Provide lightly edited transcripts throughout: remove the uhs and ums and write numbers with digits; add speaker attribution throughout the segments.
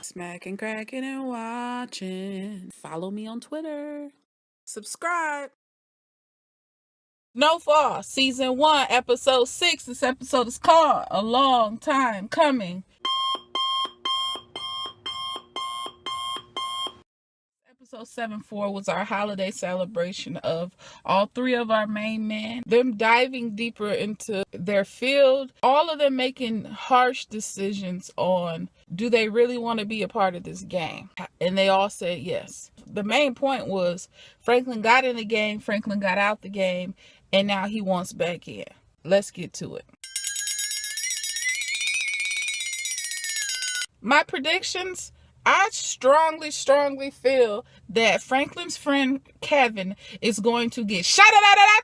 Speaker 1: Smacking, cracking, and watching. Follow me on Twitter. Subscribe. Snowfall, Season 1, Episode 6. This episode is called A Long Time Coming. Episode 7-4 was our holiday celebration of all three of our main men. Them diving deeper into their field. All of them making harsh decisions on, do they really want to be a part of this game? And they all said yes. The main point was Franklin got in the game, Franklin got out the game, and now he wants back in. Let's get to it. My predictions, I strongly feel that Franklin's friend Kevin is going to get shot.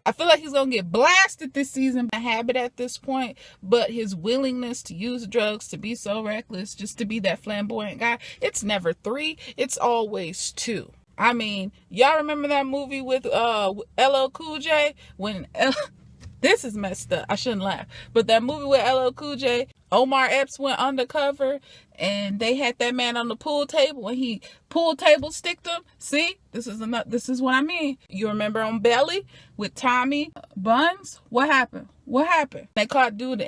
Speaker 1: I feel like he's going to get blasted this season. A habit at this point, but his willingness to use drugs, to be so reckless, just to be that flamboyant guy, it's never 3, it's always 2. I mean, y'all remember that movie with LL Cool J? This is messed up. I shouldn't laugh. But that movie with LL Cool J, Omar Epps went undercover and they had that man on the pool table and he pool table sticked him. See, this is what I mean. You remember on Belly with Tommy Buns? What happened? They caught dude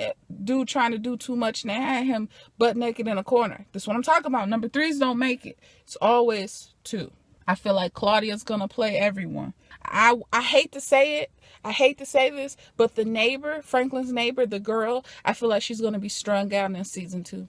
Speaker 1: trying to do too much and they had him butt naked in a corner. That's what I'm talking about. Number 3s don't make it. It's always 2. I feel like Claudia's gonna play everyone. I hate to say it. I hate to say this, but the neighbor, Franklin's neighbor, the girl, I feel like she's going to be strung out in season 2.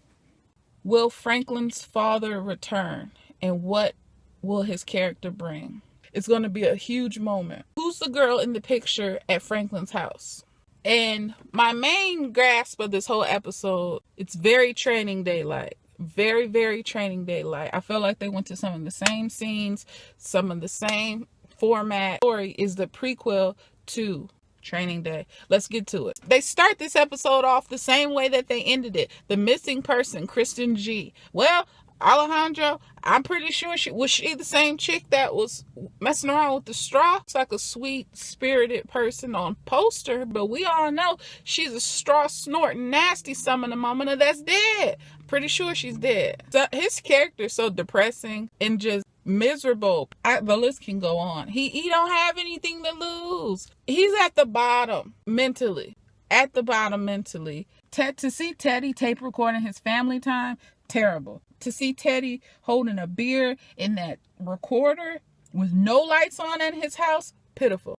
Speaker 1: Will Franklin's father return? And what will his character bring? It's going to be a huge moment. Who's the girl in the picture at Franklin's house? And my main grasp of this whole episode, it's very Training Day like. Very, very Training Day like. I feel like they went to some of the same scenes, some of the same format. Story is the prequel to Training Day. Let's get to it. They start this episode off the same way that they ended it. The missing person, Kristen G. Well, Alejandro, I'm pretty sure she the same chick that was messing around with the straw. It's like a sweet spirited person on poster, but we all know she's a straw snorting nasty some of the moment that's dead. Pretty sure she's dead. So his character is so depressing and just miserable. The list can go on. He don't have anything to lose. He's at the bottom mentally. To see Teddy tape recording his family time, terrible. To see Teddy holding a beer in that recorder with no lights on in his house, pitiful.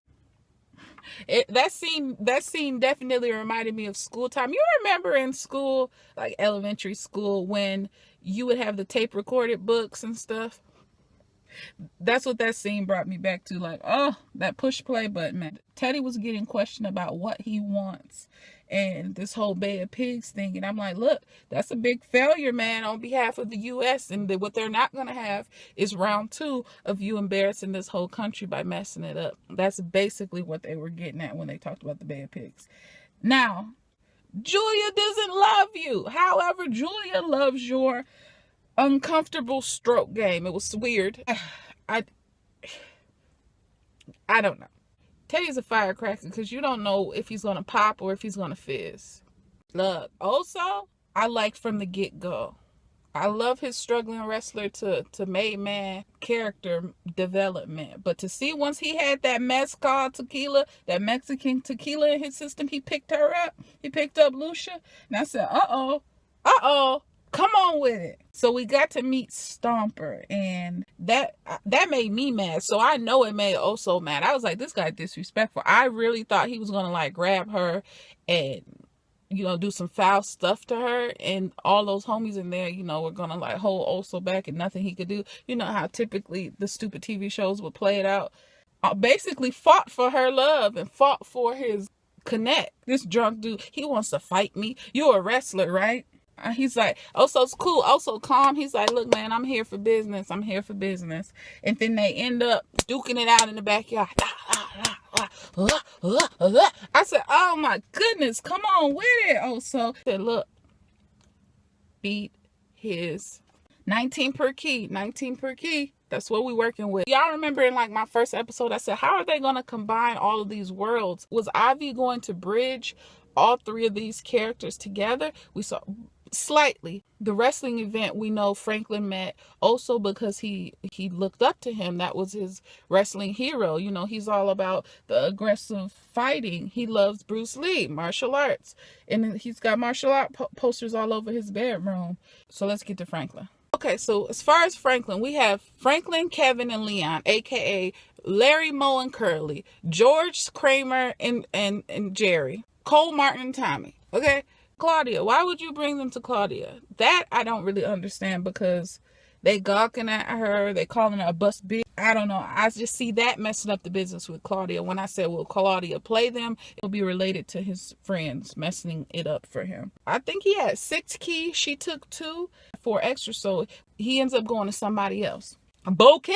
Speaker 1: That scene definitely reminded me of school time. You remember in school, like elementary school, when you would have the tape recorded books and stuff? That's what that scene brought me back to. Like, oh, that push play button, man. Teddy was getting questioned about what he wants and this whole Bay of Pigs thing. And I'm like, look, that's a big failure, man, on behalf of the U.S. And what they're not going to have is round 2 of you embarrassing this whole country by messing it up. That's basically what they were getting at when they talked about the Bay of Pigs. Now, Julia doesn't love you. However, Julia loves your uncomfortable stroke game. It was weird. I don't know. Teddy's a firecracker because you don't know if he's going to pop or if he's going to fizz. Look, also, I like from the get-go. I love his struggling wrestler to made man character development. But to see once he had that mezcal tequila, that Mexican tequila in his system, he picked her up. He picked up Lucia. And I said, uh-oh. Come on with it. So we got to meet Stomper, and that made me mad. So I know it made Oso mad. I was like, this guy disrespectful. I really thought he was gonna like grab her and do some foul stuff to her, and all those homies in there, were gonna like hold Oso back and nothing he could do. You know how typically the stupid TV shows would play it out. Basically fought for her love and fought for his connect. This drunk dude, he wants to fight me. You're a wrestler, right? He's like, Oso's cool, also calm. He's like, look, man, I'm here for business. And then they end up duking it out in the backyard. I said, oh my goodness, come on with it, Oso. I said, look, beat his 19 per key. That's what we working with. Y'all remember in like my first episode, I said, how are they going to combine all of these worlds? Was Ivy going to bridge all 3 of these characters together? We saw slightly. The wrestling event, we know Franklin met also because he looked up to him. That was his wrestling hero. You know, he's all about the aggressive fighting. He loves Bruce Lee, martial arts, and he's got martial art posters all over his bedroom. So let's get to Franklin. Okay, so as far as Franklin, we have Franklin, Kevin, and Leon, aka Larry, Moe, and Curly, George, Kramer, and Jerry, Cole, Martin, and Tommy. Okay, Claudia, why would you bring them to Claudia? That I don't really understand, because they gawking at her, they calling her a bust bitch. I don't know. I just see that messing up the business with Claudia. When I said, will Claudia play them, it'll be related to his friends messing it up for him. I think he had 6 keys. She took 2, 4 extra, so he ends up going to somebody else. Bokeem!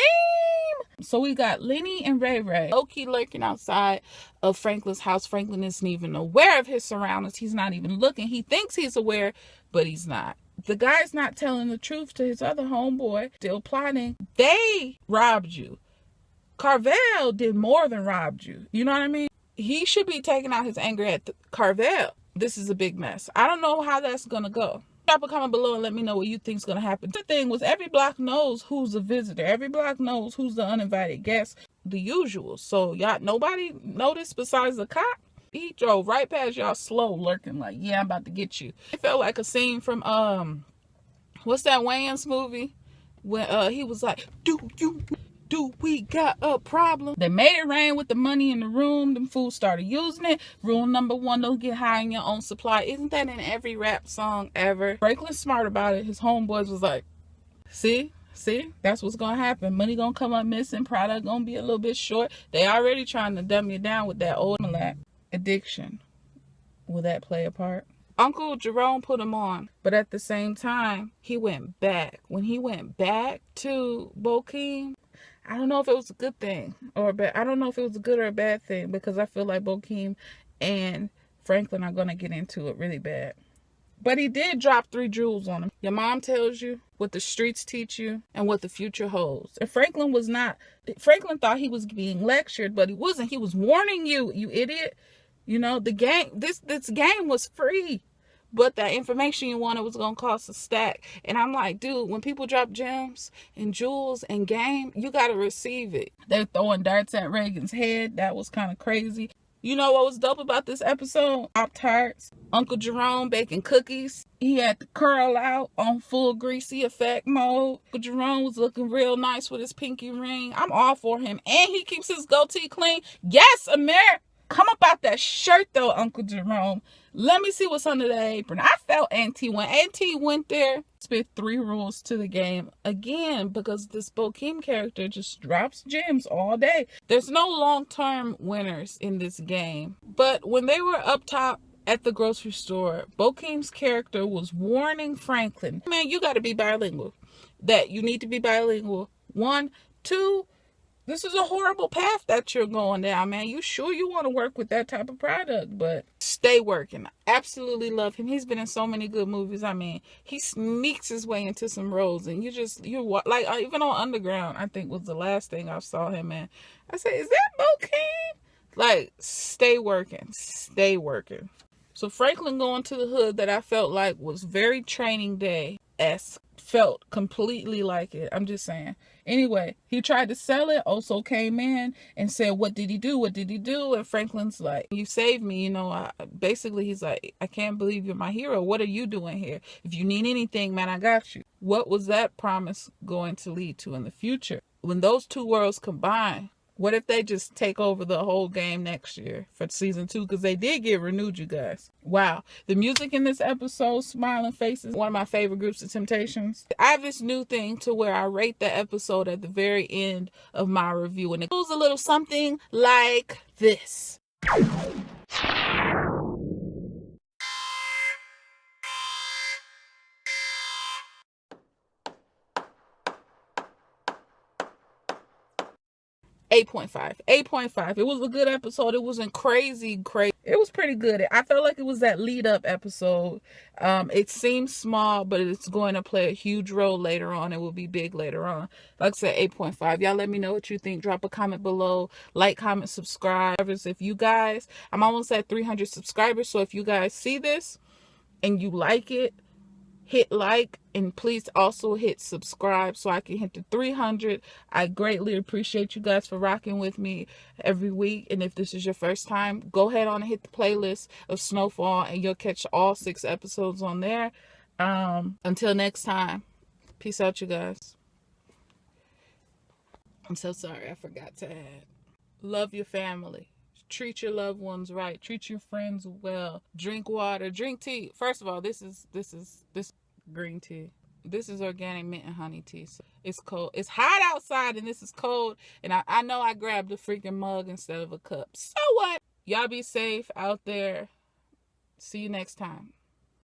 Speaker 1: So we got Lenny and Ray Ray low-key lurking outside of Franklin's house. Franklin isn't even aware of his surroundings. He's not even looking. He thinks he's aware, but he's not. The guy's not telling the truth to his other homeboy, still plotting. They robbed you. Carvel did more than robbed you. You know what I mean? He should be taking out his anger at Carvel. This is a big mess. I don't know how that's going to go. Drop a comment below and let me know what you think is going to happen. The thing was, every block knows who's a visitor. Every block knows who's the uninvited guest. The usual. So y'all, nobody noticed besides the cop. He drove right past y'all slow, lurking like, yeah, I'm about to get you. It felt like a scene from, what's that Wayans movie? When he was like, do we got a problem? They made it rain with the money in the room. Them fools started using it. Rule number 1, don't get high on your own supply. Isn't that in every rap song ever? Franklin's smart about it. His homeboys was like, see, that's what's gonna happen. Money gonna come up missing. Product gonna be a little bit short. They already trying to dumb you down with that old Malak. Addiction. Will that play a part? Uncle Jerome put him on, but at the same time, he went back. When he went back to Bokeem, I don't know if it was a good thing or bad. I don't know if it was a good or a bad thing, because I feel like Bokeem and Franklin are gonna get into it really bad. But he did drop 3 jewels on him. Your mom tells you what the streets teach you and what the future holds. And Franklin was not. Franklin thought he was being lectured, but he wasn't. He was warning you, you idiot. You know, the game, this game was free, but that information you wanted was going to cost a stack. And I'm like, dude, when people drop gems and jewels and game, you got to receive it. They're throwing darts at Reagan's head. That was kind of crazy. You know what was dope about this episode? Pop-Tarts. Uncle Jerome baking cookies. He had the curl out on full greasy effect mode. Uncle Jerome was looking real nice with his pinky ring. I'm all for him. And he keeps his goatee clean. Yes, Amir! Come up out that shirt, though, Uncle Jerome. Let me see what's under the apron. I felt Auntie when Auntie went there. Spit 3 rules to the game again, because this Bokeem character just drops gems all day. There's no long-term winners in this game. But when they were up top at the grocery store, Bokeem's character was warning Franklin, man, you got to be bilingual. That you need to be bilingual. 1, 2. This is a horrible path that you're going down, man. You sure you want to work with that type of product, but stay working. Absolutely love him. He's been in so many good movies. I mean, he sneaks his way into some roles, and you're like, even on Underground, I think was the last thing I saw him in. I said, is that Bokeem? Like, stay working. Stay working. So Franklin going to the hood, that I felt like was very Training Day-esque. Felt completely like it. I'm just saying. Anyway, he tried to sell it. Also came in and said, what did he do? What did he do? And Franklin's like, you saved me. You know, basically he's like, I can't believe you're my hero. What are you doing here? If you need anything, man, I got you. What was that promise going to lead to in the future? When those 2 worlds combine, what if they just take over the whole game next year for season 2? Because they did get renewed, you guys. Wow. The music in this episode, Smiling Faces, one of my favorite groups, The Temptations. I have this new thing to where I rate the episode at the very end of my review. And it goes a little something like this. 8.5. 8.5. It was a good episode. It wasn't crazy. It was pretty good. I felt like it was that lead up episode. It seems small, but it's going to play a huge role later on. It will be big later on. Like I said, 8.5. Y'all let me know what you think. Drop a comment below. Like, comment, subscribe. If you guys, I'm almost at 300 subscribers. So if you guys see this and you like it, hit like, and please also hit subscribe so I can hit the 300. I greatly appreciate you guys for rocking with me every week. And if this is your first time, go ahead on and hit the playlist of Snowfall and you'll catch all 6 episodes on there. Until next time, peace out, you guys. I'm so sorry, I forgot to add. Love your family. Treat your loved ones right. Treat your friends well. Drink water. Drink tea. First of all, this green tea. This is organic mint and honey tea. So it's cold. It's hot outside and this is cold. And I know I grabbed a freaking mug instead of a cup. So what? Y'all be safe out there. See you next time.